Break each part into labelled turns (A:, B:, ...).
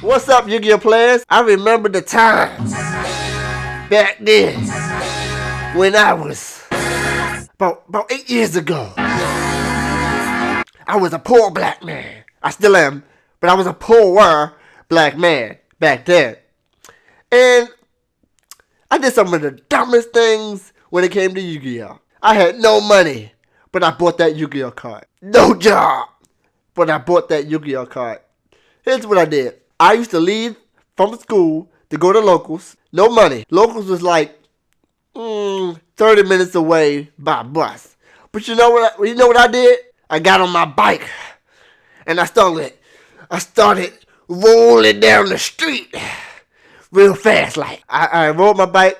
A: What's up, Yugioh players? I remember the times back then when I was about 8 years ago. I was a poor black man. I still am, but I was a poor black man back then. And I did some of the dumbest things when it came to Yu-Gi-Oh! I had no money, but I bought that Yu-Gi-Oh! Card. No job, but I bought that Yu-Gi-Oh! Card. Here's what I did. I used to leave from school to go to Locals. No money. Locals was like 30 minutes away by bus. But you know what I did? I got on my bike and I started rolling down the street real fast. Like I rode my bike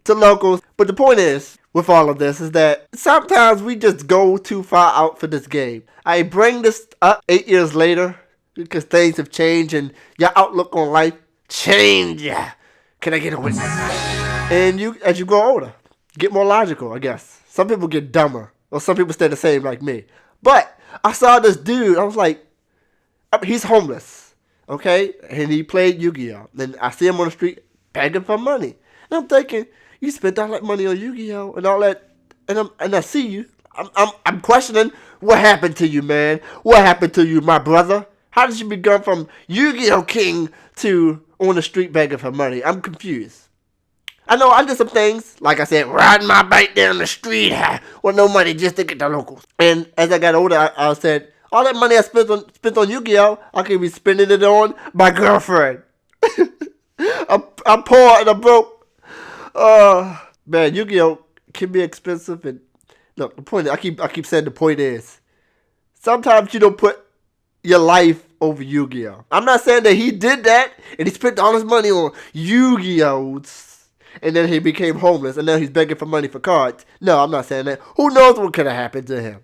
A: to Locals. But the point is, with all of this, is that sometimes we just go too far out for this game. I bring this up 8 years later because things have changed and your outlook on life change. Can I get a witness? And as you grow older, get more logical, I guess. Some people get dumber, or some people stay the same like me. But I saw this dude. I was like, he's homeless, okay? And he played Yu-Gi-Oh! Then I see him on the street begging for money. And I'm thinking, you spent all that money on Yu-Gi-Oh! And all that, and I see you. I'm questioning, what happened to you, man? What happened to you, my brother? How did you become from Yu-Gi-Oh! King to on the street begging for money? I'm confused. I know I did some things, like I said, riding my bike down the street with no money just to get the Locals. And as I got older, I said, all that money I spent on Yu-Gi-Oh! I could be spending it on my girlfriend. I'm poor and I'm broke. Man, Yu-Gi-Oh! Can be expensive. And look, the point is, I keep saying the point is, sometimes you don't put your life over Yu-Gi-Oh! I'm not saying that he did that and he spent all his money on Yu-Gi-Ohs and then he became homeless and now he's begging for money for cards. No, I'm not saying that. Who knows what could have happened to him?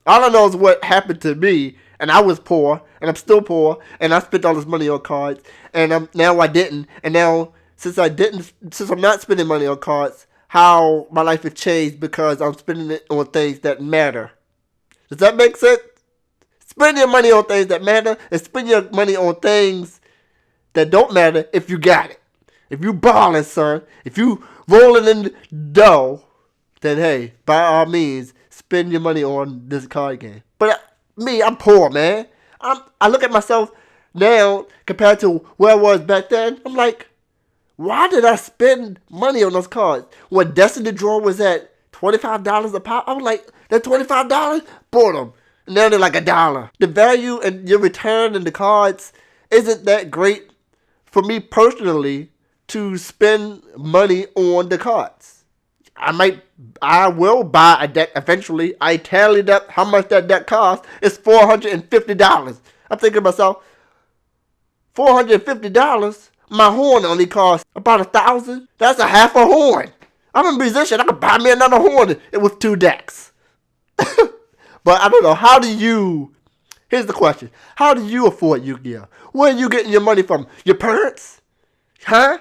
A: All I know is what happened to me, and I was poor, and I'm still poor, and I spent all this money on cards, and now I didn't, and now since I'm not spending money on cards, how my life has changed because I'm spending it on things that matter. Does that make sense? Spend your money on things that matter, and spend your money on things that don't matter if you got it. If you balling, son, if you rolling in the dough, then hey, by all means, spend your money on this card game. But I'm poor, man. I look at myself now compared to where I was back then. I'm like, why did I spend money on those cards? When Destiny Draw was at $25 a pop, I was like, that $25? Bought them. Now they're like $1. The value and your return in the cards isn't that great for me personally to spend money on the cards. I will buy a deck eventually. I tallied up how much that deck costs. It's $450. I'm thinking to myself, $450? My horn only costs about $1,000. That's a half a horn. I'm a musician. I could buy me another horn with 2 decks. But I don't know. Here's the question. How do you afford Yu-Gi-Oh? Where are you getting your money from? Your parents? Huh?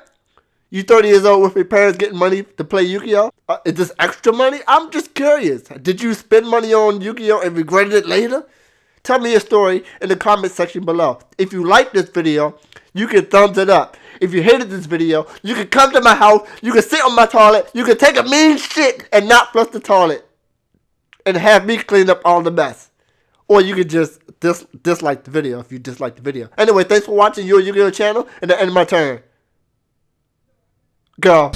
A: You 30 years old with your parents getting money to play Yu-Gi-Oh? Is this extra money? I'm just curious. Did you spend money on Yu-Gi-Oh and regretted it later? Tell me your story in the comment section below. If you like this video, you can thumbs it up. If you hated this video, you can come to my house, you can sit on my toilet, you can take a mean shit and not flush the toilet and have me clean up all the mess. Or you could just dislike the video if you dislike the video. Anyway, thanks for watching your Yu-Gi-Oh channel, and the end of my turn. Go.